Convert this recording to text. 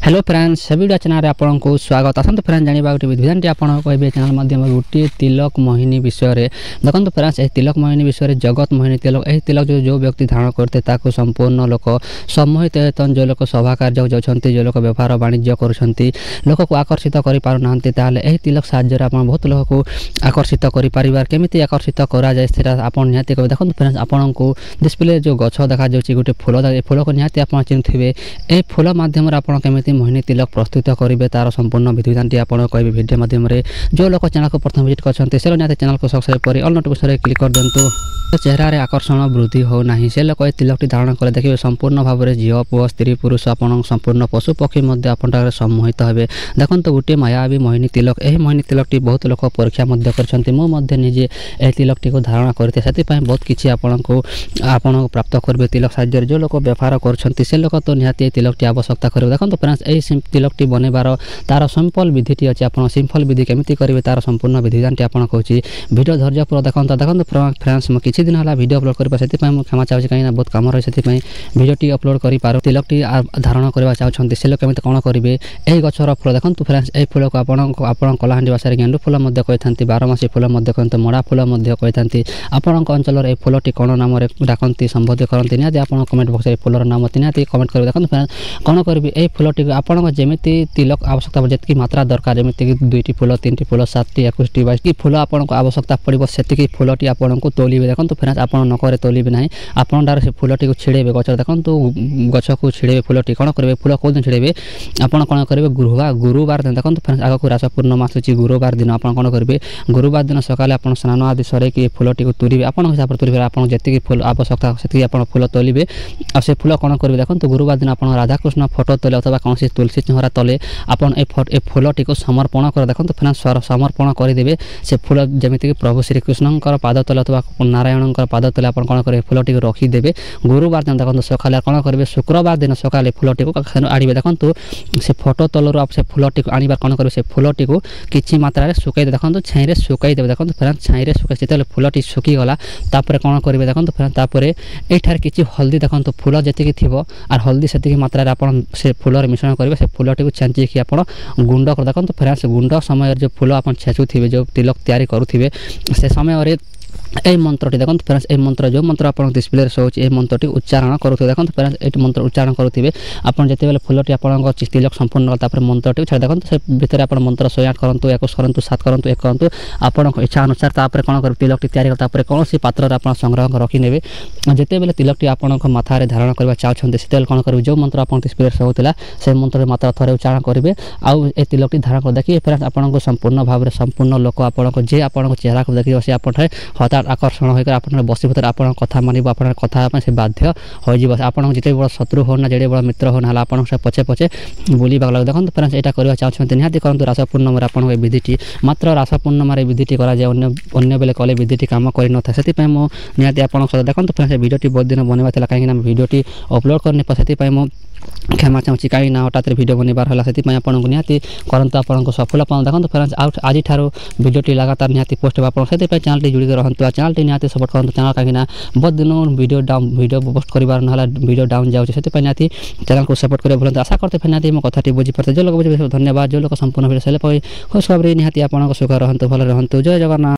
Hello friends सभी channel आपको स्वागत आसत फ्रेंड्स जाना गोटे विधान आप कहे चैनल माध्यम गोटे तिलक मोहिनी विषय में देखो फ्रेंड्स यह तिलक मोहिनी विषय में जगत मोहिनी तिलक यह तिलक जो व्यक्ति धारण करते संपूर्ण लोक सम्मोहित होते जो लोग सभा कार्य जाती जो लोग व्यापार वाणिज्य कर को आकर्षित कर तिलक साहाय्य आप बहुत लोक को आकर्षित करमी आकर्षित कराए आप निहती कहे देखो फ्रेंड्स आपन को डिस्प्ले जो गछ देखा गोटे फूल फूल को निहती आप चिन्हुवे यह फूल मध्यम आपड़ मोहिनी तिलक प्रस्तुत करेंगे तार संपूर्ण विधिविधान टी आपको कहे वीडियो माध्यम जो लोग चैनल को प्रथम विजिट करते चैनल को सब्सक्राइब कर ऑल नोटिफिकेशन क्लिक कर दिंतु चेहरा रे आकर्षण वृद्धि होना से लोग तिलक टी धारण कले देखिए संपूर्ण भाव में झील पुओ स्त्री पुरुष आपन संपूर्ण पशु पक्षी आपन सम्मोहित हे देखो गोटे मायावी मोहिनी तिलक यह मोहिनी तिलक टी बहुत लोग परीक्षा करते निजे यह तिलक टी को धारण करते से बहुत किसी आपन को प्राप्त करेंगे तिलक साहाय्य जो लोग व्यापार कर लोग तो निहाती तिलक टी आवश्यकता करेंगे देखो फ्रेंड्स यही तिलक टी बनइबार तार सिंपल विधि अच्छी आप सिंपल विधि केमी करेंगे तार संपूर्ण विधिविधान टी आपको कहूँ वीडियो धैर्य पूरा देखो फ्रेंड्स मैं किसी दिन है वीडियो अपलोड कर क्षमा चाहूँगी कहीं बहुत कम रही से भिडियो अपलोड कर तिलक टी धारण करवा चाहते से लोग केमी कौन करेंगे यही गचर फूल देखो फ्रेंड्स यही फूल को आप कलाहांडी भाषा गेंडु फूल कही था 12 फूल कहते मड़ा फूल कही था आपण अंचल यह फूल कौन नाम डाकती संबोधित करती निहती आप कमेंट बक्स फूलर नाम निहती कमेंट करेंगे देखो फ्रेंड्स कौन करेंगे यही फूल टी आपन जमी तिलक आवश्यकता जी मात्रा दरकार जमीक 2टी फूल 3टी फूल 7टी 21टी 22टी फूल आपको आवश्यकता पड़ो से फूल टी आपको तोलिए देखो फ्रेंड्स आप नक तोलिए ना आपन डार से फूल टी छिड़े गच देखो गच को छिड़े फूल टी कौन करेंगे फूल कौन छिड़े आपन कौन करेंगे गुरुवार दिन देखो फ्रेंड्स आग को रास पूर्णमा आसूँ गुरुवार दिन आप कौन करेंगे गुरुवार दिन सकाले आप स्नान आदि सर फूल टी तुलिए आपन हिसाब से तुलिए आप जी फूल आवश्यकता से आप फूल तोलिए आ से फूल कौन करेंगे देखो गुरुवार दिन आप राधाकृष्ण फोटो तले अथवा कौन तुलसी चहरा तले आपन ए फूल टी समर्पण कर देखो फ्रेंड्स समर्पण करदे से फूल जमीक प्रभु श्रीकृष्ण पाद तले अथवा नारायण पाद तले आप कौन करेंगे फूल टी रखीदे गुरुवार दिन देखो सकाले कौन करेंगे शुक्रवार दिन सकाले फूल टी आड़े देखो से फोटो तलर आप से फूल टी आने कौन करेंगे से फूल टी किसी मात्रा सुखई देखो छाई सुखईदे देखो फ्रेंड्स छाई सुखई फूल टी सुखीगला कौन करेंगे देखो फ्रेंड्स ये किसी हल्दी देखो फूल जी थी और हल्दी से मात्रा से फूलर मिश्रण करेंगे से फूल टी छेचिकी आप गुंड कर देखो फ्रेंड्स गुंड समय जो फूल आप छेचुवे जो तिलक तैयारी करुवे से समय यही मंत्रटी देखो फ्रेंड्स यही मंत्र जो मंत्र आप डिस्प्ले शो होची मंत्रटी उच्चारण करुवे देखो फ्रेंड्स ये मंत्र उच्चारण करुवे आप जिते फूलटी आप तिलक संपूर्ण गला मंत्रटी छाड़ देखो से भितर आप मंत्र 108 करूँ 21 करूँ 7 करूँ 1 करूँ आपण इच्छा अनुसार कौन कर तिलक तैयारी करता कौन सी पात्र आप संग्रह रखिने जिते बेले तिलक आपण माथार धारण करवा चाहते से कौन करेंगे जो मंत्र आप डिस्प्ले शो होता से मंत्र मात्र थे उच्चारण करेंगे आउ ए तिलक धारण कर देखिए फ्रेंड्स आपको संपूर्ण भाव में संपूर्ण लोक आपको जे आपको चेहरा को देखिए से आप हठात आकर्षण होकर आप बसी भर आप कथा मानव आप कथा से बाध्य हो आप जिते बड़ा शत्रु हो ना जे बड़ा मित्र हो ना आप पछे पछे बुलवा लगे देखो फ्रेंड्स यहाँ करवा चाहते निहती करूँ रास पूर्णिम आप विधिटी मात्र रास पूर्णिम विधिटी कराए अन्य बेले कले विधिटी कम कर न था से निहती आप देखो फ्रेंड्स भिडियोटी बहुत दिन बनवा कहीं भिडियोटी अपलोड करने से क्षमा चाहूँगी कहीं हठात भिडियो बनबार है से आपको निहती करंतु आपको सफल पाऊँ देखो फ्रेंड्स आज भिडियोटी लगातार निहती पोस्ट आप चैनल जुड़ी रहतु चैनल टी निहती सपोर्ट करूँ चैनल कहीं बहुत दिन भिडियो पोस्ट कर ना भिडियो डाउन जाऊँगी से निहती चैनल को सपोर्ट करें भूलते आशा करते निहती मो कथाटी बुझीपारे जो लोग बुझे धन्यवाद जो लोग संपूर्ण भिडियो से खुशखबरी निहती आपको सुख रहतु भल रहतु जय जगन्नाथ।